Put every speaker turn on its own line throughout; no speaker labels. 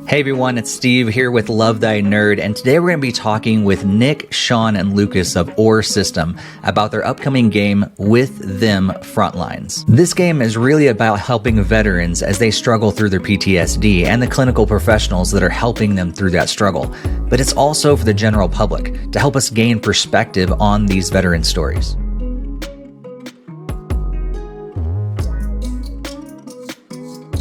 Hey everyone, it's Steve here with Love Thy Nerd, and today we're going to be talking with Nick, Sean, and Lucas of Or System about their upcoming game With Them Frontlines. This game is really about helping veterans as they struggle through their PTSD and the clinical professionals that are helping them through that struggle. But it's also for the general public to help us gain perspective on these veteran stories.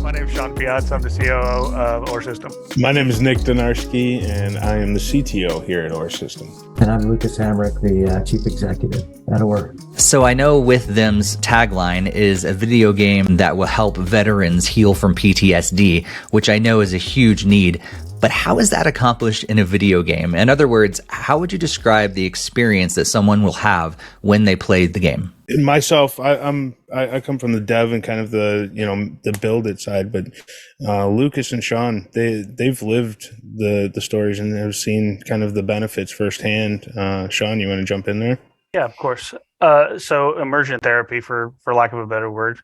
My name is Sean Piazza. I'm the COO of Or System.
My name is Nick Donarski, and I am the CTO here at Or System.
And I'm Lucas Hamrick, the Chief Executive at Or.
So I know With Them's tagline is a video game that will help veterans heal from PTSD, which I know is a huge need. But how is that accomplished in a video game? In other words, how would you describe the experience that someone will have when they play the game?
Myself, I come from the dev and kind of the build it side, but Lucas and Sean, they've lived the stories and have seen kind of the benefits firsthand. Sean, you want to jump in there?
Yeah, of course. So immersion therapy, for lack of a better word.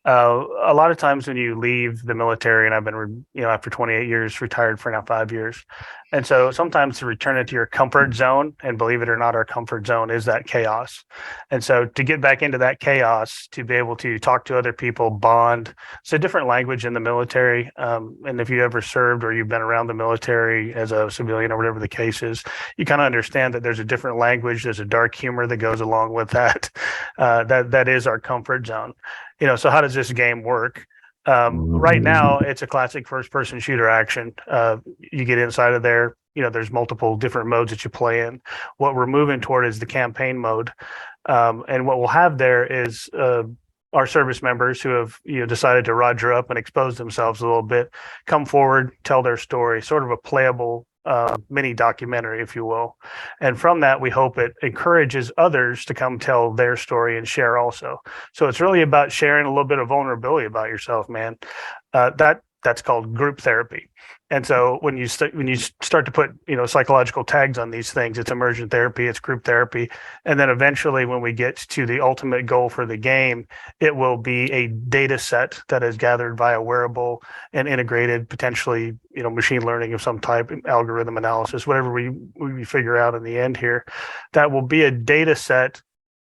A lot of times when you leave the military, and I've been, after 28 years, retired for now 5 years. And so sometimes to return into your comfort zone, and believe it or not, our comfort zone is that chaos. And so to get back into that chaos, to be able to talk to other people, bond, it's a different language in the military. And if you ever served or you've been around the military as a civilian or whatever the case is, you kind of understand that there's a different language. There's a dark humor that goes along with that. That is our comfort zone. So how does this game work? Right now, it's a classic first-person shooter action. You get inside of there. There's multiple different modes that you play in. What we're moving toward is the campaign mode, and what we'll have there is our service members who have decided to roger up and expose themselves a little bit, come forward, tell their story, sort of a playable mini documentary, if you will. And from that, we hope it encourages others to come tell their story and share also. So it's really about sharing a little bit of vulnerability about yourself, man. That's called group therapy. And so when you start to put psychological tags on these things, it's immersion therapy, it's group therapy, and then eventually when we get to the ultimate goal for the game, it will be a data set that is gathered via wearable and integrated, potentially machine learning of some type, algorithm analysis, whatever we figure out in the end here. That will be a data set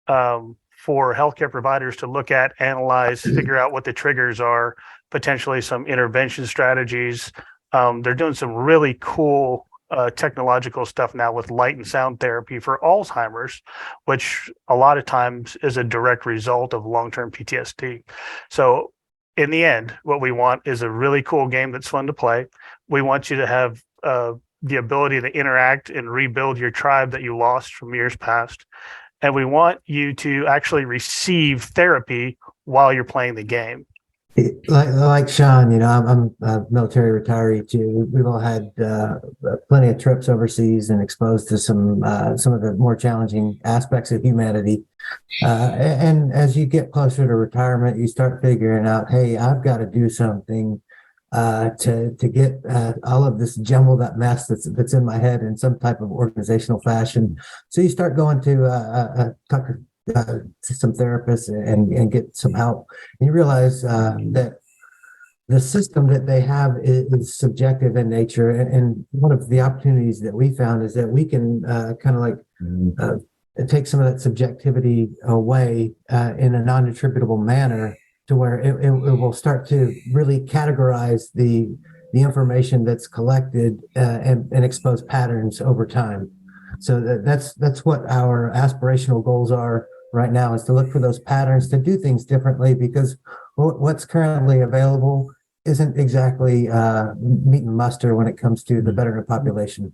for healthcare providers to look at, analyze, figure out what the triggers are, potentially some intervention strategies. They're doing some really cool technological stuff now with light and sound therapy for Alzheimer's, which a lot of times is a direct result of long-term PTSD. So in the end, what we want is a really cool game that's fun to play. We want you to have the ability to interact and rebuild your tribe that you lost from years past. And we want you to actually receive therapy while you're playing the game.
Like Sean, I'm a military retiree too. We've all had plenty of trips overseas and exposed to some of the more challenging aspects of humanity. And as you get closer to retirement, you start figuring out, hey, I've got to do something to get all of this jumbled up mess that's in my head in some type of organizational fashion. So you start going to some therapists and get some help. And you realize that the system that they have is subjective in nature. And one of the opportunities that we found is that we can take some of that subjectivity away in a non-attributable manner, to where it will start to really categorize the information that's collected and expose patterns over time. So that's what our aspirational goals are right now, is to look for those patterns, to do things differently, because what's currently available isn't exactly meat and muster when it comes to the veteran population.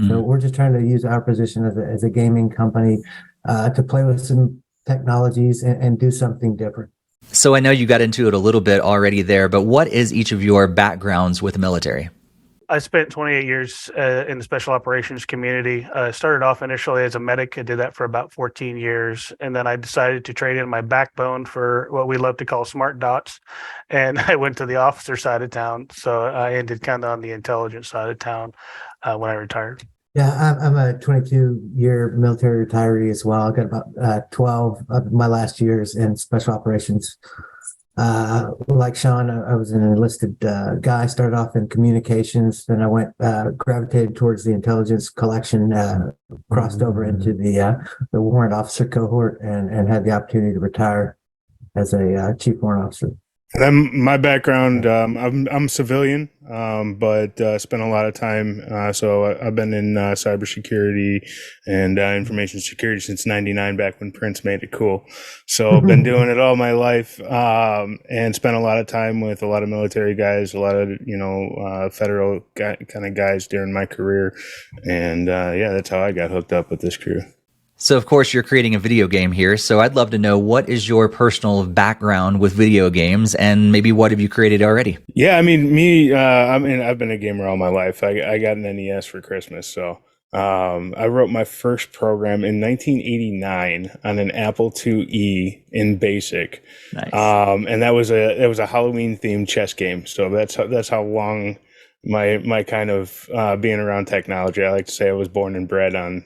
So we're just trying to use our position as a gaming company to play with some technologies and do something different.
So I know you got into it a little bit already there, but what is each of your backgrounds with the military?
I spent 28 years in the special operations community. I started off initially as a medic. I did that for about 14 years. And then I decided to trade in my backbone for what we love to call smart dots. And I went to the officer side of town. So I ended kind of on the intelligence side of town when I retired.
Yeah, I'm a 22-year military retiree as well. I got about 12 of my last years in special operations. Like Sean, I was an enlisted guy. Started off in communications, then I went gravitated towards the intelligence collection, crossed over into the warrant officer cohort, and had the opportunity to retire as a chief warrant officer.
My background, I'm civilian, but spent a lot of time. I've been in cybersecurity and information security since '99, back when Prince made it cool. So I've been doing it all my life, and spent a lot of time with a lot of military guys, a lot of federal kind of guys during my career, and yeah, that's how I got hooked up with this crew.
So, of course, you're creating a video game here. So I'd love to know, what is your personal background with video games, and maybe what have you created already?
Yeah, I mean, I've been a gamer all my life. I got an NES for Christmas. So I wrote my first program in 1989 on an Apple IIe in BASIC.
Nice.
And it was a Halloween themed chess game. So that's how long my kind of being around technology. I like to say I was born and bred on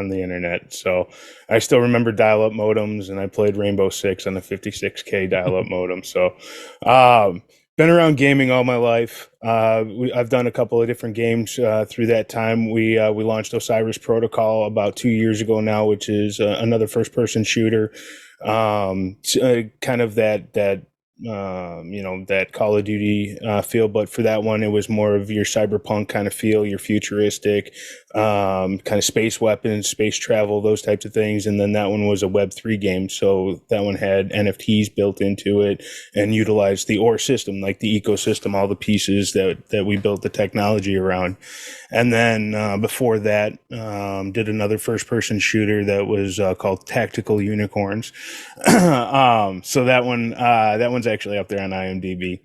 the internet. So I still remember dial-up modems, and I played Rainbow Six on the 56K dial-up modem. So been around gaming all my life. I've done a couple of different games through that time. We launched Osiris Protocol about 2 years ago now, which is another first-person shooter. Kind of that that Call of Duty feel, but for that one, it was more of your cyberpunk kind of feel, your futuristic kind of space weapons, space travel, those types of things. And then that one was a Web3 game, so that one had NFTs built into it and utilized the OR system, like the ecosystem, all the pieces that we built the technology around. And then before that, did another first-person shooter that was called Tactical Unicorns. So that one's actually up there on IMDb,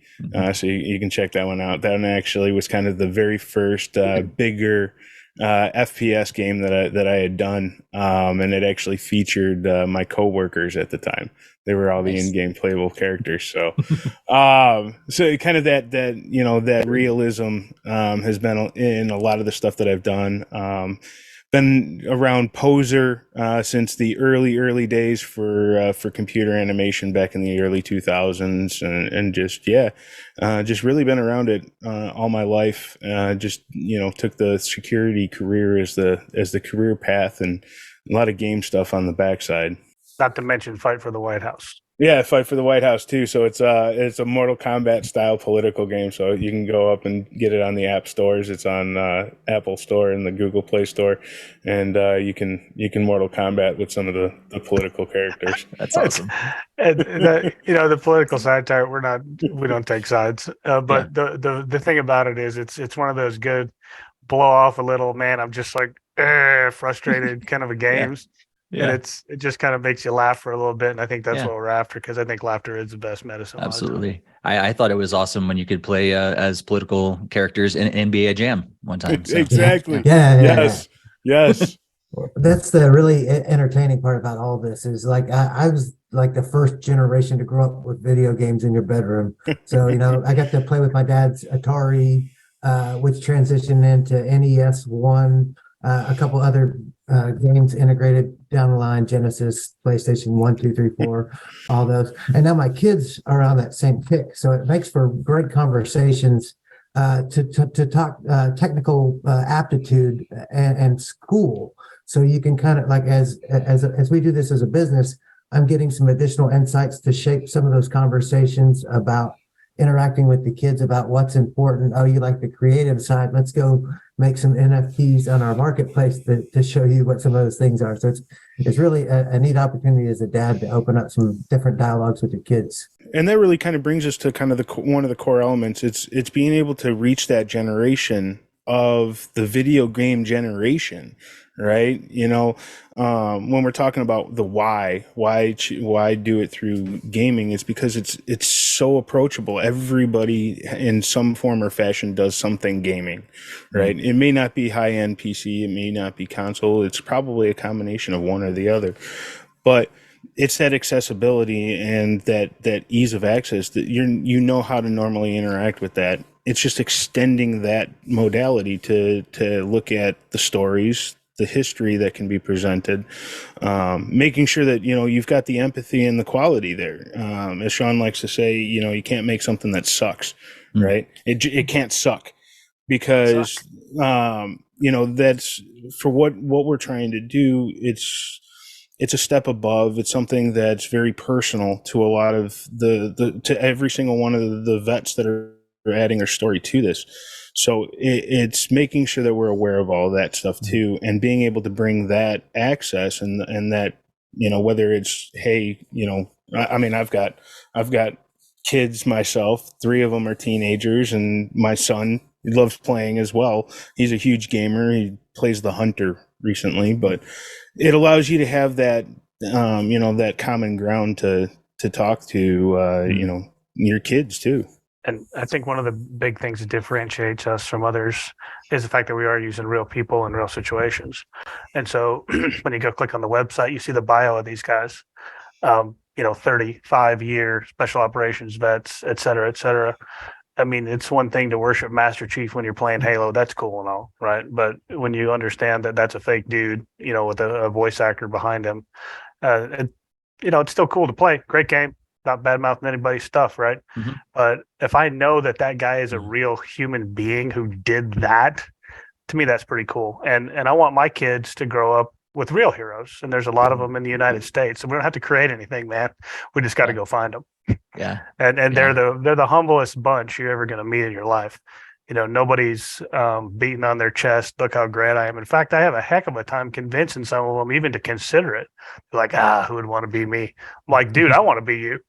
so you can check that one out. That one actually was kind of the very first bigger FPS game that I had done, and it actually featured my coworkers at the time. They were all the in-game playable characters. So, so kind of that realism has been in a lot of the stuff that I've done. Been around Poser since the early days for computer animation back in the early 2000s, and just really been around it all my life. Just took the security career as the career path, and a lot of game stuff on the backside.
Not to mention fight for the White House.
Yeah, Fight for the White House too. So it's a Mortal Kombat style political game. So you can go up and get it on the app stores. It's on Apple Store and the Google Play Store, and you can Mortal Kombat with some of the political characters.
That's awesome.
And the political satire, we don't take sides. But the thing about it is, it's one of those good blow off a little, man, I'm just like frustrated kind of a games.
Yeah.
And it just kind of makes you laugh for a little bit. And I think that's what we're after, because I think laughter is the best medicine.
Absolutely. I thought it was awesome when you could play as political characters in NBA Jam one time. So.
Exactly.
Yes.
That's
the really entertaining part about all this is, like, I was like the first generation to grow up with video games in your bedroom. So, I got to play with my dad's Atari, which transitioned into NES1, a couple other games integrated down the line, Genesis, PlayStation 1, 2, 3, 4, all those. And now my kids are on that same kick. So it makes for great conversations to talk technical aptitude and school. So you can kind of, like, as we do this as a business, I'm getting some additional insights to shape some of those conversations about interacting with the kids about what's important. Oh, you like the creative side? Let's go make some NFTs on our marketplace to show you what some of those things are. So it's really a neat opportunity as a dad to open up some different dialogues with your kids.
And that really kind of brings us to kind of one of the core elements. It's being able to reach that generation of the video game generation, right? When we're talking about the why do it through gaming, it's because it's so approachable. Everybody in some form or fashion does something gaming, right? Mm-hmm. It may not be high-end PC, it may not be console. It's probably a combination of one or the other, but it's that accessibility and that ease of access that how to normally interact with that. It's just extending that modality to look at the stories, history that can be presented, making sure that, you know, you've got the empathy and the quality there. As Sean likes to say, you know, you can't make something that sucks, right? It can't suck, because, you know, that's for what we're trying to do. It's a step above. It's something that's very personal to a lot of to every single one of the vets that are adding their story to this. So it's making sure that we're aware of all that stuff too, and being able to bring that access and that, you know, whether it's, hey, you know, I mean, I've got kids myself. 3 of them are teenagers, and my son loves playing as well. He's a huge gamer. He plays the Hunter recently, but it allows you to have that, you know, that common ground to talk to, you know, your kids too.
And I think one of the big things that differentiates us from others is the fact that we are using real people in real situations. And so when you go click on the website, you see the bio of these guys, you know, 35-year special operations vets, et cetera, et cetera. I mean, it's one thing to worship Master Chief when you're playing Halo. That's cool and all, right? But when you understand that that's a fake dude, you know, with a voice actor behind him, you know, it's still cool to play. Great game. Not bad mouthing anybody's stuff, right? But if I know that that guy is a real human being who did that, to me, that's pretty cool. And I want my kids to grow up with real heroes, and there's a lot of them in the United States. So we don't have to create anything, man. We just got to go find them.
Yeah.
And they're the humblest bunch you're ever going to meet in your life. You know, nobody's beating on their chest. Look how great I am. In fact, I have a heck of a time convincing some of them even to consider it. They're like, who would want to be me? I'm like, dude, I want to be you.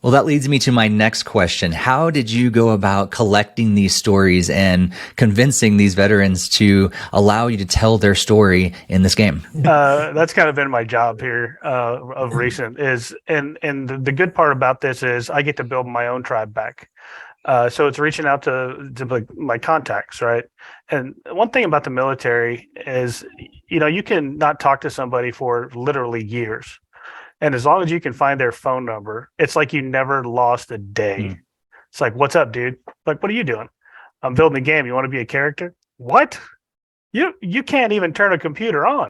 Well, that leads me to my next question. How did you go about collecting these stories and convincing these veterans to allow you to tell their story in this game?
That's kind of been my job here of recent is, and the good part about this is I get to build my own tribe back. So it's reaching out to my contacts, right? And one thing about the military is, you know, you can not talk to somebody for literally years. And as long as you can find their phone number, it's like you never lost a day. It's like, what's up, dude? Like, what are you doing? I'm building a game. You want to be a character? What? You can't even turn a computer on.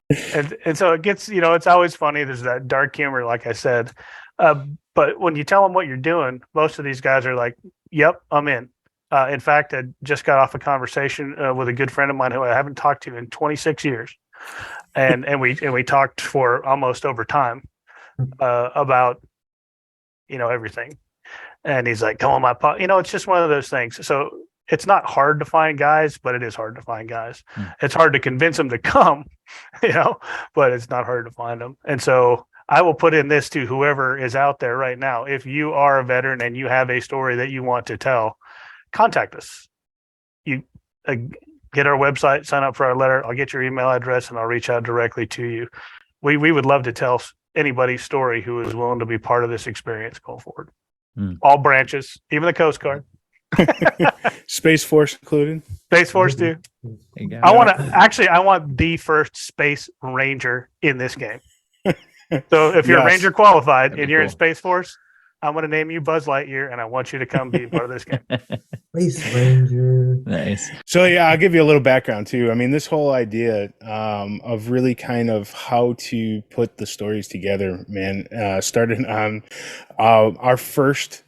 And so it gets, you know, it's always funny. There's that dark humor, like I said. But when you tell them what you're doing, most of these guys are like, yep, I'm in. In fact, I just got off a conversation with a good friend of mine who I haven't talked to in 26 years. And we talked for almost over time about, you know, everything. And he's like, come on, my pod. You know, it's just one of those things. So it's not hard to find guys, but it is hard to find guys. It's hard to convince them to come, you know, but it's not hard to find them. And so I will put in this to whoever is out there right now. If you are a veteran and you have a story that you want to tell, contact us. You get our website, sign up for our letter. I'll get your email address and I'll reach out directly to you. We would love to tell anybody's story who is willing to be part of this experience going forward. All branches, even the Coast Guard.
Space Force included.
Space Force too. I want the first Space Ranger in this game. So if you're Ranger qualified and you're in Space Force, I'm going to name you Buzz Lightyear, and I want you to come be part of this game.
Space Ranger.
Nice.
So yeah, I'll give you a little background too. I mean, this whole idea of really kind of how to put the stories together, man, started on our first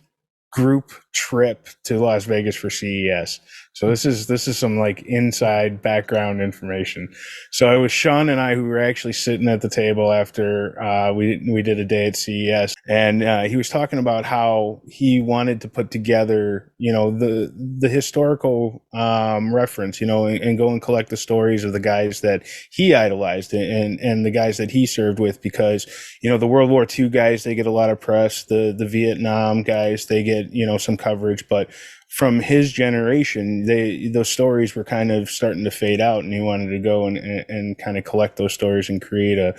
group trip to Las Vegas for CES. So this is some like inside background information. So it was Sean and I who were actually sitting at the table after we did a day at CES, and he was talking about how he wanted to put together, you know, the historical reference, you know, and go and collect the stories of the guys that he idolized and the guys that he served with, because, you know, the World War II guys, they get a lot of press. The Vietnam guys, they get, you know, some coverage, but from his generation, those stories were kind of starting to fade out, and he wanted to go and kind of collect those stories and create a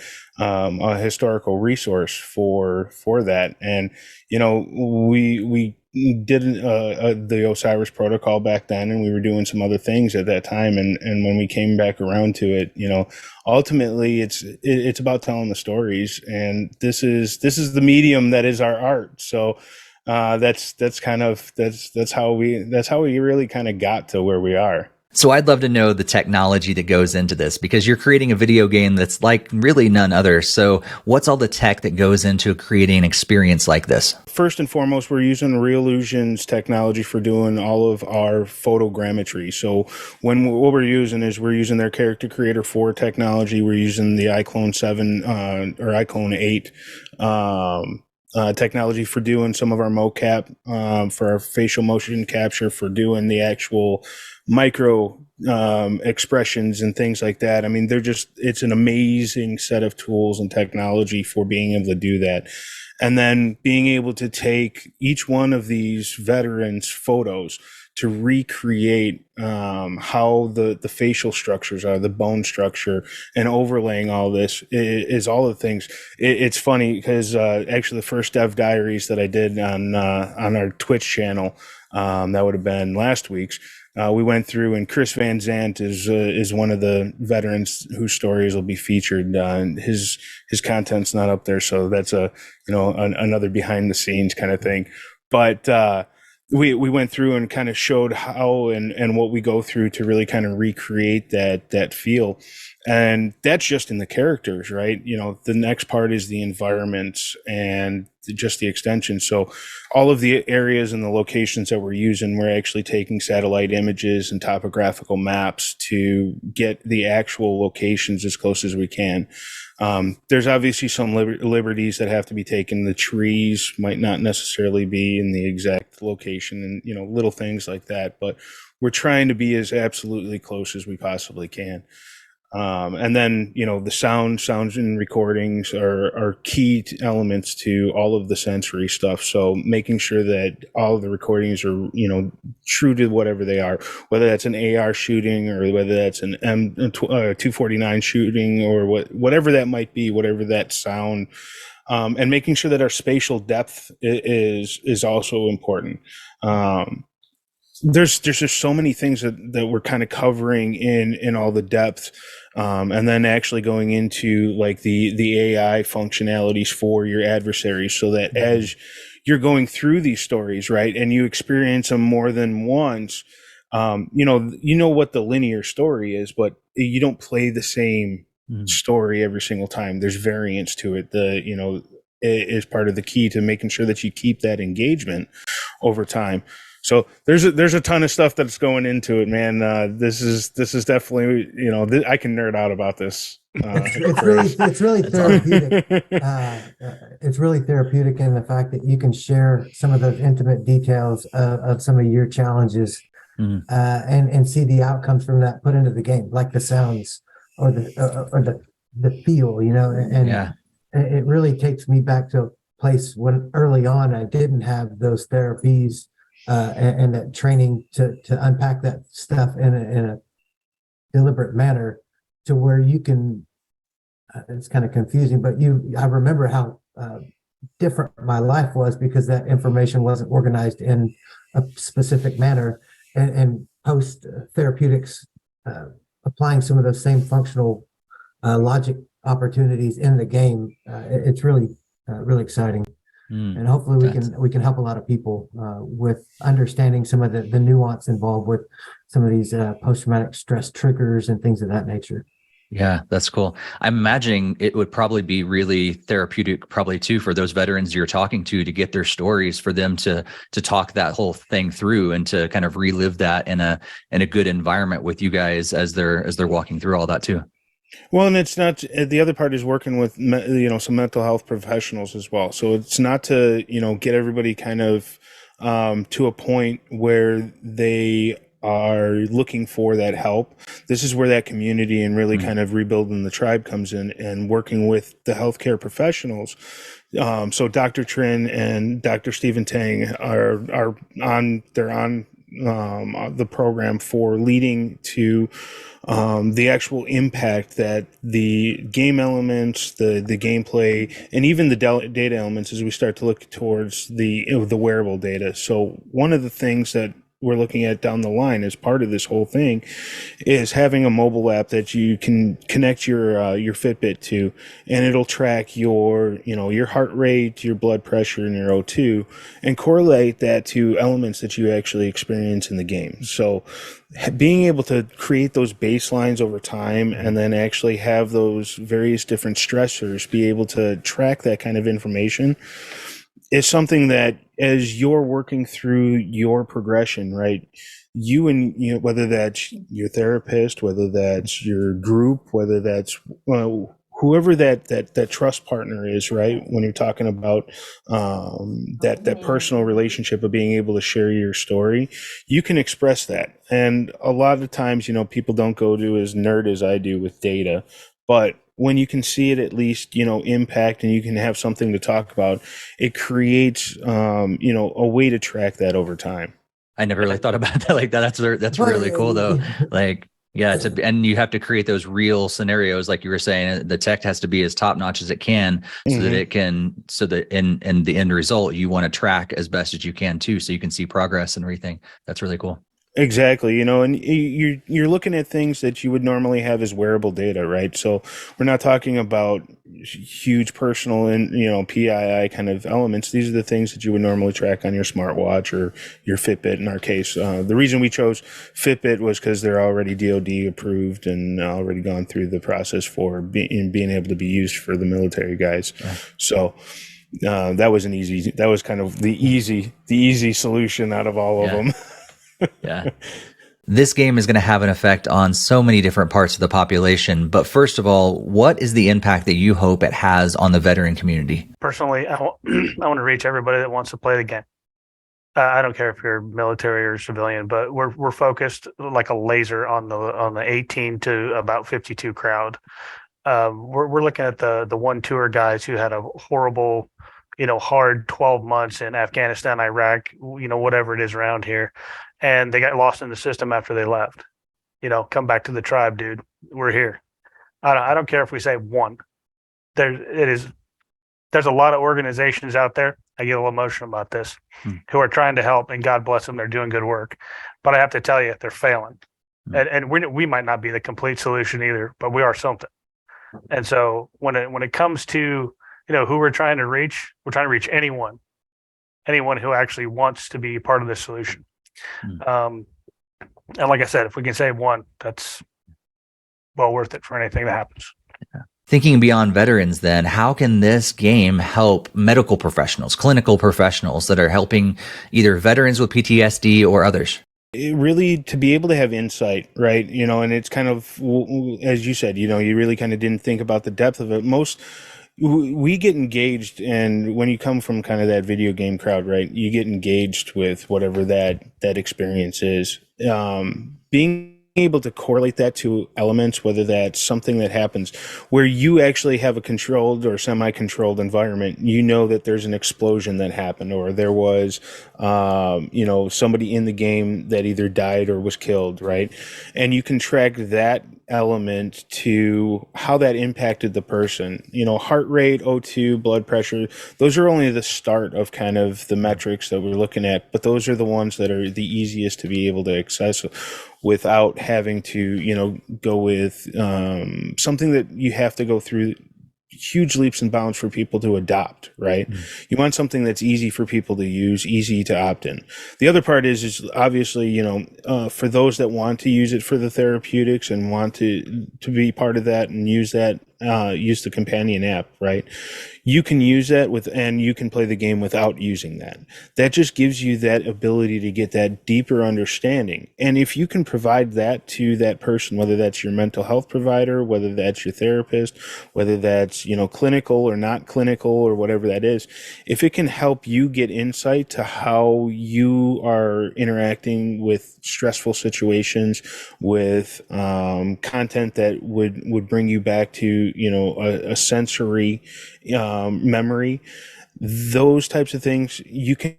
historical resource for that. And, you know, we did the Osiris protocol back then, and we were doing some other things at that time. And when we came back around to it, you know, ultimately it's about telling the stories, and this is the medium that is our art. So that's how we really kind of got to where we are.
So I'd love to know the technology that goes into this, because you're creating a video game that's like really none other. So what's all the tech that goes into creating an experience like this?
First and foremost, we're using Reallusion's technology for doing all of our photogrammetry. So what we're using is we're using their Character Creator 4 technology. We're using the iClone 7 or iClone 8 technology for doing some of our mocap, for our facial motion capture, for doing the actual micro expressions and things like that. I mean, it's an amazing set of tools and technology for being able to do that. And then being able to take each one of these veterans' photos to recreate how the facial structures are, the bone structure, and overlaying all this is all the things. It's funny because actually the first Dev Diaries that I did on our Twitch channel, that would have been last week's, we went through, and Chris Van Zant is one of the veterans whose stories will be featured. His content's not up there, so that's another behind the scenes kind of thing. But we went through and kind of showed how and what we go through to really kind of recreate that feel. And that's just in the characters, right? The next part is the environments and just the extension. So all of the areas and the locations that we're using, we're actually taking satellite images and topographical maps to get the actual locations as close as we can. There's obviously some liberties that have to be taken. The trees might not necessarily be in the exact location and, little things like that, but we're trying to be as absolutely close as we possibly can. And then, the sounds and recordings are key elements to all of the sensory stuff. So making sure that all of the recordings are, true to whatever they are, whether that's an AR shooting or whether that's an M249 shooting or whatever that might be, whatever that sound, and making sure that our spatial depth is also important. There's just so many things that we're kind of covering in all the depth. And then actually going into like the AI functionalities for your adversaries, so that as you're going through these stories, right, and you experience them more than once, you know what the linear story is, but you don't play the same story every single time. There's variance to it. It is part of the key to making sure that you keep that engagement over time. So there's a ton of stuff that's going into it, man. This is definitely, I can nerd out about this.
It's really therapeutic. It's really therapeutic in the fact that you can share some of those intimate details of some of your challenges, and see the outcomes from that put into the game, like the sounds or the feel, and
yeah.
It really takes me back to a place when early on I didn't have those therapies. And that training to unpack that stuff in a deliberate manner, to where you can, it's kind of confusing, but I remember how different my life was because that information wasn't organized in a specific manner, and post therapeutics, applying some of those same functional logic opportunities in the game. It's really exciting. And hopefully we can help a lot of people with understanding some of the nuance involved with some of these post-traumatic stress triggers and things of that nature.
Yeah, that's cool. I'm imagining it would probably be really therapeutic, probably too, for those veterans you're talking to get their stories, for them to talk that whole thing through and to kind of relive that in a good environment with you guys as they're walking through all that too.
Well, and it's not, the other part is working with, some mental health professionals as well. So it's not to, get everybody kind of to a point where they are looking for that help. This is where that community and really kind of rebuilding the tribe comes in, and working with the healthcare professionals. So Dr. Trin and Dr. Stephen Tang are on the program for leading to the actual impact that the game elements, the gameplay, and even the data elements as we start to look towards the wearable data. So one of the things that we're looking at down the line as part of this whole thing is having a mobile app that you can connect your Fitbit to, and it'll track your, you know, your heart rate, your blood pressure, and your O2, and correlate that to elements that you actually experience in the game. So being able to create those baselines over time and then actually have those various different stressors be able to track that kind of information is something that, as you're working through your progression, right, you and, you know, whether that's your therapist, whether that's your group, whether that's whoever that trust partner is, right, when you're talking about that personal relationship of being able to share your story, you can express that. And a lot of times, you know, people don't go to as nerd as I do with data, but when you can see it at least, you know, impact, and you can have something to talk about, it creates, you know, a way to track that over time.
I never really thought about that like that. That's really cool though. Like, yeah, and you have to create those real scenarios, like you were saying. The tech has to be as top notch as it can, so that it can, so that in the end result, you want to track as best as you can too, so you can see progress and everything. That's really cool.
Exactly, you know, and you're looking at things that you would normally have as wearable data, right? So we're not talking about huge personal and, you know, PII kind of elements. These are the things that you would normally track on your smartwatch or your Fitbit. In our case, the reason we chose Fitbit was because they're already DoD approved and already gone through the process for being able to be used for the military guys. Yeah. So that was kind of the easy solution out of all of them.
Yeah. This game is going to have an effect on so many different parts of the population. But first of all, what is the impact that you hope it has on the veteran community?
Personally, I want to reach everybody that wants to play the game. I don't care if you're military or civilian, but we're focused like a laser on the 18 to about 52 crowd. We're looking at the one tour guys who had a horrible, you know, hard 12 months in Afghanistan, Iraq, you know, whatever it is around here. And they got lost in the system after they left. You know, come back to the tribe, dude. We're here. I don't care if we say one. There's a lot of organizations out there. I get a little emotional about this, who are trying to help, and God bless them, they're doing good work. But I have to tell you, they're failing. And we might not be the complete solution either, but we are something. And so when it comes to, you know, who we're trying to reach anyone who actually wants to be part of this solution. And like I said, if we can save one, that's well worth it for anything that happens.
Yeah. Thinking beyond veterans, then, how can this game help medical professionals, clinical professionals that are helping either veterans with PTSD or others?
It really, to be able to have insight, right? You know, and it's kind of, as you said, you know, you really kind of didn't think about the depth of it. We get engaged, and when you come from kind of that video game crowd, right, you get engaged with whatever that experience is. Being able to correlate that to elements, whether that's something that happens where you actually have a controlled or semi-controlled environment, you know that there's an explosion that happened, or there was, you know, somebody in the game that either died or was killed, right? And you can track that element to how that impacted the person. You know, heart rate, O2, blood pressure, those are only the start of kind of the metrics that we're looking at, but those are the ones that are the easiest to be able to access without having to, you know, go with something that you have to go through huge leaps and bounds for people to adopt, right? You want something that's easy for people to use, easy to opt in. The other part is obviously, you know, for those that want to use it for the therapeutics and want to be part of that and use that, use the companion app, right? You can use that and you can play the game without using that. That just gives you that ability to get that deeper understanding. And if you can provide that to that person, whether that's your mental health provider, whether that's your therapist, whether that's, you know, clinical or not clinical or whatever that is, if it can help you get insight to how you are interacting with stressful situations, with content that would bring you back to, you know, a sensory memory, those types of things, you can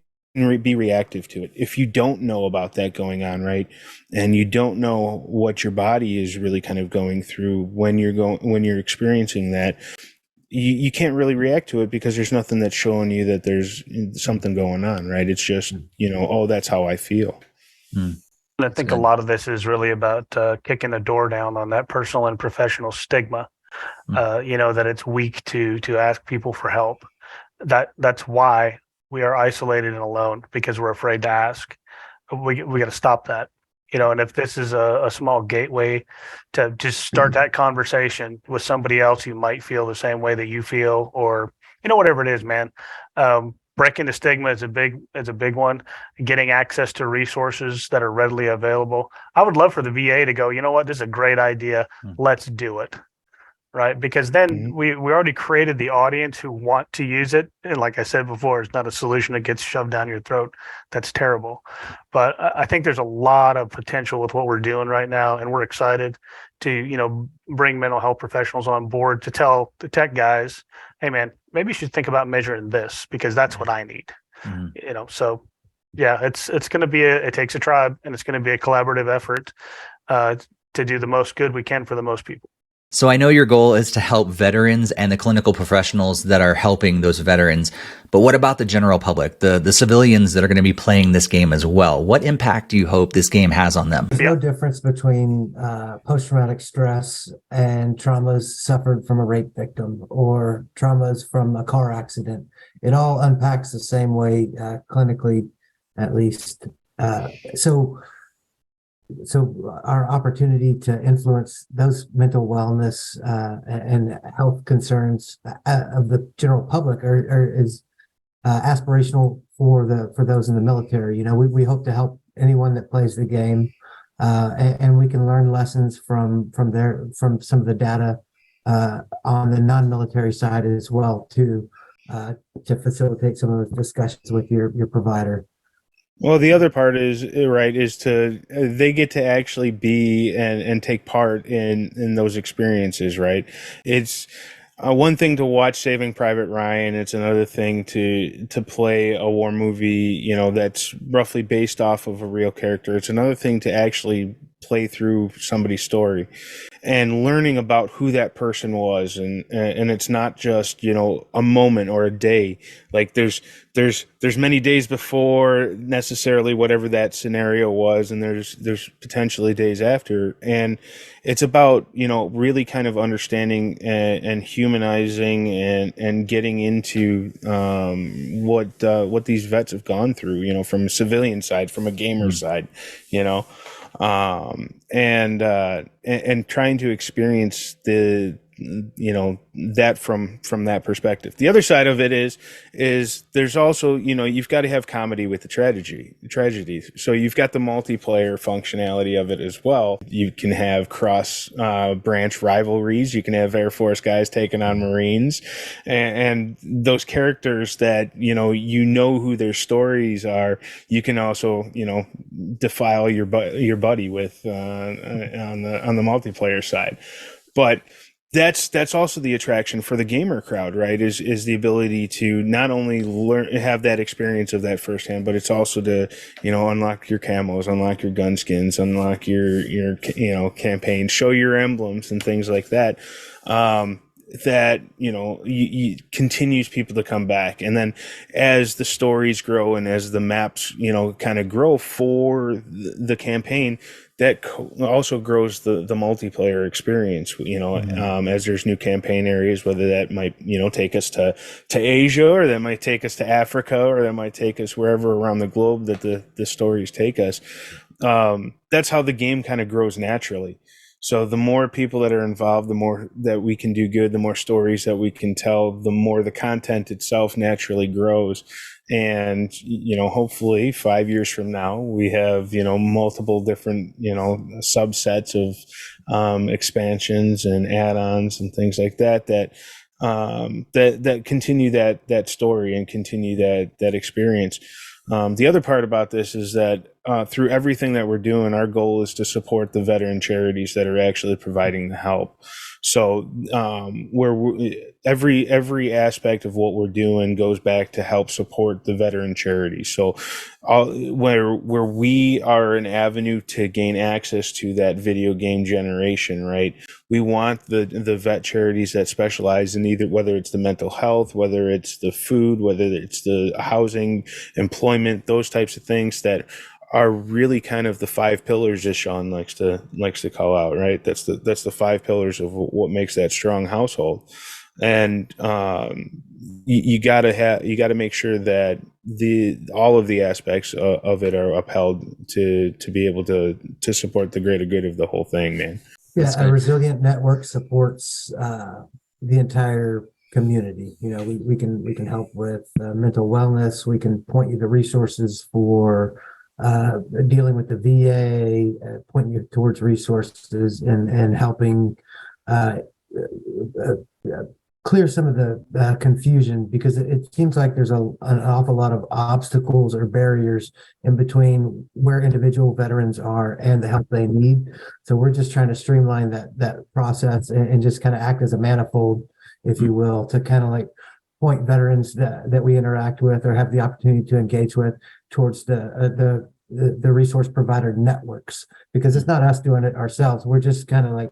be reactive to it. If you don't know about that going on, right, and you don't know what your body is really kind of going through when you're experiencing that, you can't really react to it because there's nothing that's showing you that there's something going on, right? It's just, you know, oh, that's how I feel.
Mm,
And I
that's
think a
good.
lot of this is really about kicking the door down on that personal and professional stigma.
Mm,
That it's weak to ask people for help. That's why we are isolated and alone because we're afraid to ask. We got to stop that. And if this is a small gateway to just start that conversation with somebody else who might feel the same way that you feel, or whatever it is, man. Breaking the stigma is a big one. Getting access to resources that are readily available. I would love for the VA to go, you know what, this is a great idea.
mm,
Let's do it. Right. Because then
Mhm.
we already created the audience who want to use it. And like I said before, it's not a solution that gets shoved down your throat. That's terrible. But I think there's a lot of potential with what we're doing right now. And we're excited to, bring mental health professionals on board to tell the tech guys, hey, man, maybe you should think about measuring this because that's what I need.
mm.
So yeah, it's going to be it takes a tribe, and it's going to be a collaborative effort uh, to do the most good we can for the most people.
So I know your goal is to help veterans and the clinical professionals that are helping those veterans, but what about the general public, the civilians that are going to be playing this game as well? What impact do you hope this game has on them?
There's
Yeah.
no difference between post-traumatic stress and traumas suffered from a rape victim or traumas from a car accident. It all unpacks the same way, clinically, at least. So our opportunity to influence those mental wellness and health concerns of the general public is aspirational for those in the military. We hope to help anyone that plays the game, and we can learn lessons from some of the data on the non-military side as well to facilitate some of those discussions with your provider.
Well, the other part is right is to they get to actually be and take part in those experiences, right? It's one thing to watch Saving Private Ryan. It's another thing to play a war movie, that's roughly based off of a real character. It's another thing to actually play through somebody's story and learning about who that person was, and it's not just a moment or a day. Like there's many days before necessarily whatever that scenario was, and there's potentially days after, and it's about really kind of understanding and humanizing and getting into what these vets have gone through, from a civilian side, from a gamer side, you know and trying to experience that from that perspective. The other side of it is there's also you've got to have comedy with the tragedies. So you've got the multiplayer functionality of it as well. You can have cross branch rivalries. You can have Air Force guys taking on Marines, and those characters that who their stories are. You can also defile your buddy with on the multiplayer side, but that's also the attraction for the gamer crowd, right? Is the ability to not only have that experience of that firsthand, but it's also to unlock your camos, unlock your gun skins, unlock your campaign, show your emblems and things like that. That continues people to come back, and then as the stories grow and as the maps kind of grow for the campaign, that also grows the multiplayer experience. As there's new campaign areas, whether that might take us to Asia, or that might take us to Africa, or that might take us wherever around the globe that the stories take us. That's how the game kind of grows naturally. So the more people that are involved, the more that we can do good, the more stories that we can tell, the more the content itself naturally grows. And, hopefully 5 years from now, we have, multiple different, subsets of expansions and add-ons and things like that continue that story and continue that experience. The other part about this is that through everything that we're doing, our goal is to support the veteran charities that are actually providing the help. So every aspect of what we're doing goes back to help support the veteran charities. So where we are an avenue to gain access to that video game generation, right? We want the vet charities that specialize in either, whether it's the mental health, whether it's the food, whether it's the housing, employment, those types of things that are really kind of the five pillars that Sean likes to call out, right? That's the five pillars of what makes that strong household. And you gotta make sure that all of the aspects of it are upheld to be able to support the greater good of the whole thing, man.
Yeah, a resilient network supports the entire community. You know, we can help with mental wellness. We can point you to resources for dealing with the VA, point you towards resources and helping clear some of the confusion, because it seems like there's an awful lot of obstacles or barriers in between where individual veterans are and the help they need. So we're just trying to streamline that process and just kind of act as a manifold, if you will, to kind of like point veterans that we interact with or have the opportunity to engage with towards the resource provider networks, because it's not us doing it ourselves. We're just kind of like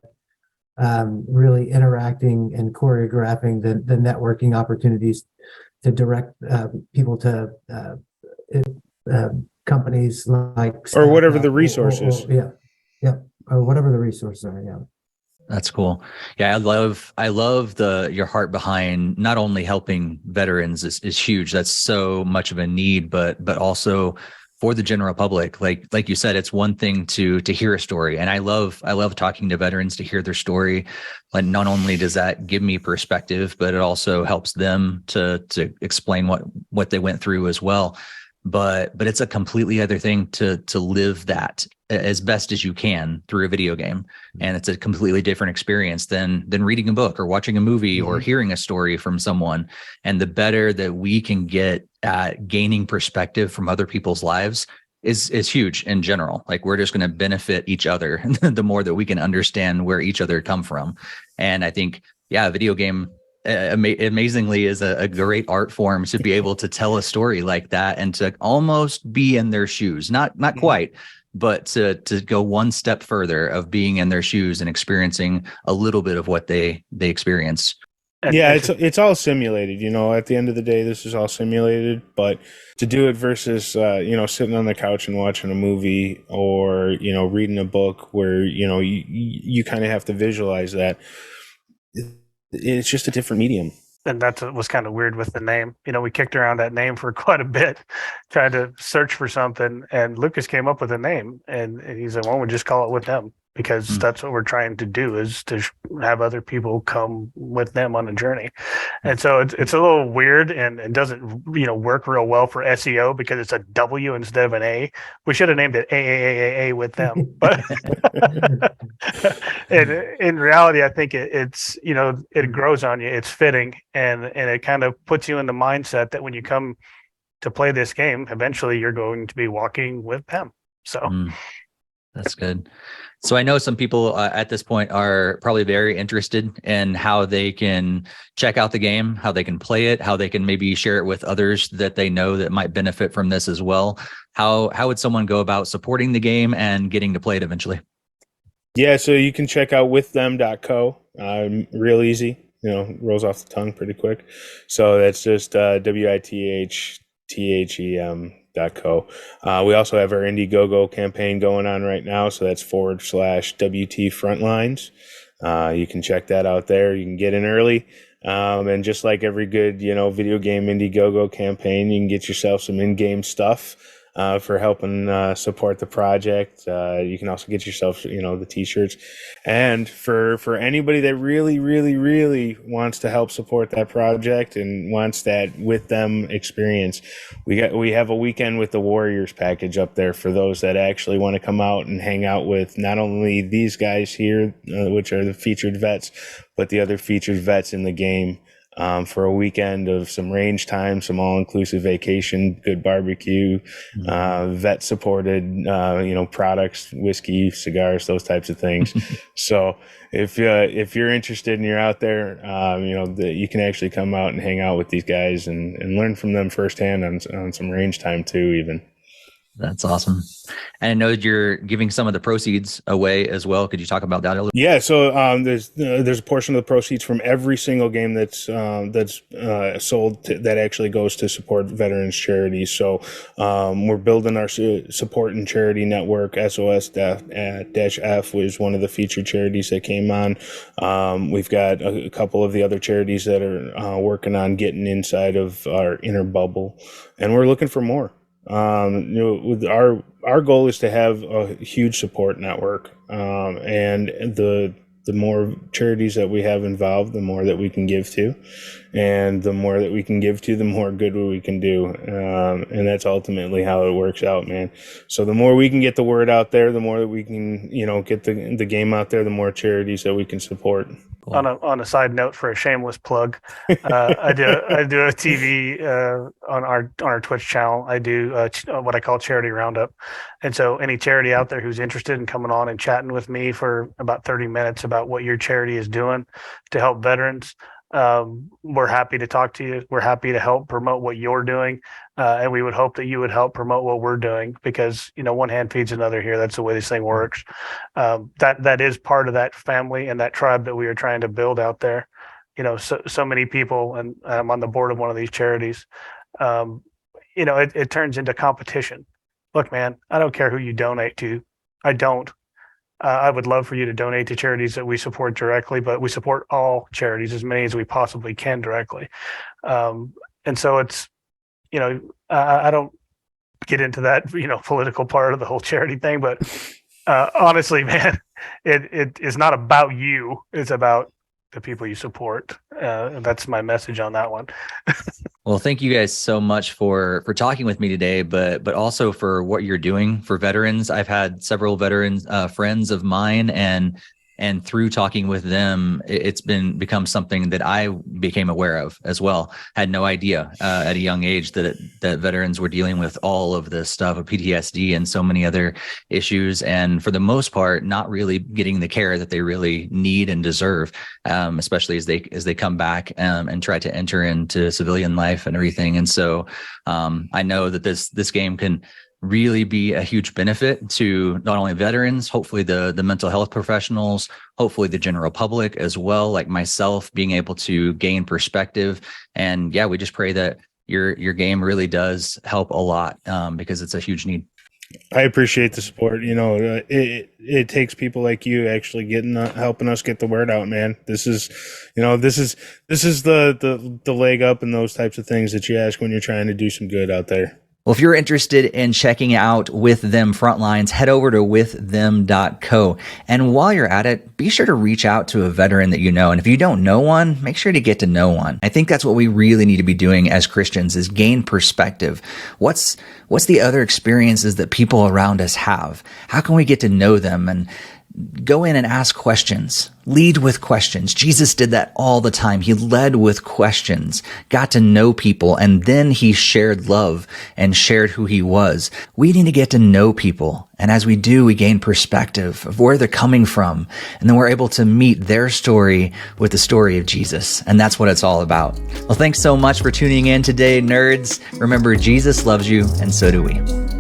really interacting and choreographing the networking opportunities to direct people to companies like
or whatever the resources.
or whatever the resources are. Yeah.
That's cool. Yeah, I love your heart behind not only helping veterans is huge. That's so much of a need, but also for the general public. Like you said, it's one thing to hear a story. And I love talking to veterans to hear their story. Like, not only does that give me perspective, but it also helps them to explain what they went through as well. But it's a completely other thing to live that as best as you can through a video game. And it's a completely different experience than reading a book or watching a movie or hearing a story from someone. And the better that we can get at gaining perspective from other people's lives is huge in general. Like, we're just going to benefit each other the more that we can understand where each other come from. And I think, yeah, a video game amazingly is a great art form to be able to tell a story like that and to almost be in their shoes. Not quite, but to go one step further of being in their shoes and experiencing a little bit of what they experience.
Yeah, it's all simulated. You know, at the end of the day, this is all simulated. But to do it versus, sitting on the couch and watching a movie or, reading a book where, you kind of have to visualize that. It's just a different medium.
And that's what was kind of weird with the name. We kicked around that name for quite a bit, trying to search for something. And Lucas came up with a name, and he said, "Why don't we just call it With Them?" Because that's what we're trying to do, is to have other people come with them on a journey. And so it's a little weird and doesn't work real well for SEO because it's a W instead of an A. We should have named it AAAA With Them. But in reality, I think it's it grows on you. It's fitting, and it kind of puts you in the mindset that when you come to play this game, eventually you're going to be walking with them. So
that's good. So I know some people at this point are probably very interested in how they can check out the game, how they can play it, how they can maybe share it with others that they know that might benefit from this as well. How would someone go about supporting the game and getting to play it eventually?
Yeah, so you can check out withthem.co. Real easy, rolls off the tongue pretty quick. So that's just withthem.co. We also have our Indiegogo campaign going on right now. So that's /WT Frontlines. You can check that out there. You can get in early. And just like every good, video game Indiegogo campaign, you can get yourself some in-game stuff for helping support the project. You can also get yourself, the t-shirts. And for anybody that really, really, really wants to help support that project and wants that With Them experience, we have a Weekend with the Warriors package up there for those that actually want to come out and hang out with not only these guys here, which are the featured vets, but the other featured vets in the game. For a weekend of some range time, some all-inclusive vacation, good barbecue, vet supported, products, whiskey, cigars, those types of things. So if you're interested and you're out there, you can actually come out and hang out with these guys and learn from them firsthand on some range time too, even.
That's awesome. And I know you're giving some of the proceeds away as well. Could you talk about that a little?
Yeah, so there's a portion of the proceeds from every single game that's sold that actually goes to support veterans charities. So we're building our support and charity network. SOS-F was one of the featured charities that came on. We've got a couple of the other charities that are working on getting inside of our inner bubble, and we're looking for more. With our goal is to have a huge support network, and the more charities that we have involved, the more that we can give to, and the more that we can give to, the more good we can do, and that's ultimately how it works out, man. So the more we can get the word out there, the more that we can, get the game out there, the more charities that we can support.
Cool. On a side note, for a shameless plug, I do a TV on our Twitch channel. I do what I call charity roundup, and so any charity out there who's interested in coming on and chatting with me for about 30 minutes about what your charity is doing to help veterans, we're happy to talk to you. We're happy to help promote what you're doing, and we would hope that you would help promote what we're doing, because one hand feeds another here. That's the way this thing works. That is part of that family and that tribe that we are trying to build out there. So many people, and I'm on the board of one of these charities. It turns into competition. Look, man, I don't care who you donate to. I don't. I would love for you to donate to charities that we support directly, but we support all charities, as many as we possibly can directly. And so it's, I don't get into that, political part of the whole charity thing, but honestly, man, it is not about you. It's about the people you support. And that's my message on that one.
Well, thank you guys so much for talking with me today, but also for what you're doing for veterans. I've had several veterans, friends of mine, and through talking with them, it's become something that I became aware of as well. Had no idea at a young age that veterans were dealing with all of this stuff of PTSD and so many other issues, and for the most part, not really getting the care that they really need and deserve, especially as they come back and try to enter into civilian life and everything. And so I know that this game can really be a huge benefit to not only veterans, hopefully the mental health professionals, hopefully the general public as well, like myself, being able to gain perspective. And yeah, we just pray that your game really does help a lot, because it's a huge need.
I appreciate the support. It takes people like you actually helping us get the word out, man. This is the leg up and those types of things that you ask when you're trying to do some good out there.
Well, if you're interested in checking out With Them Frontlines, head over to withthem.co. And while you're at it, be sure to reach out to a veteran that you know. And if you don't know one, make sure to get to know one. I think that's what we really need to be doing as Christians, is gain perspective. What's the other experiences that people around us have? How can we get to know them and go in and ask questions? Lead with questions. Jesus did that all the time. He led with questions, got to know people, and then he shared love and shared who he was. We need to get to know people. And as we do, we gain perspective of where they're coming from. And then we're able to meet their story with the story of Jesus. And that's what it's all about. Well, thanks so much for tuning in today, nerds. Remember, Jesus loves you, and so do we.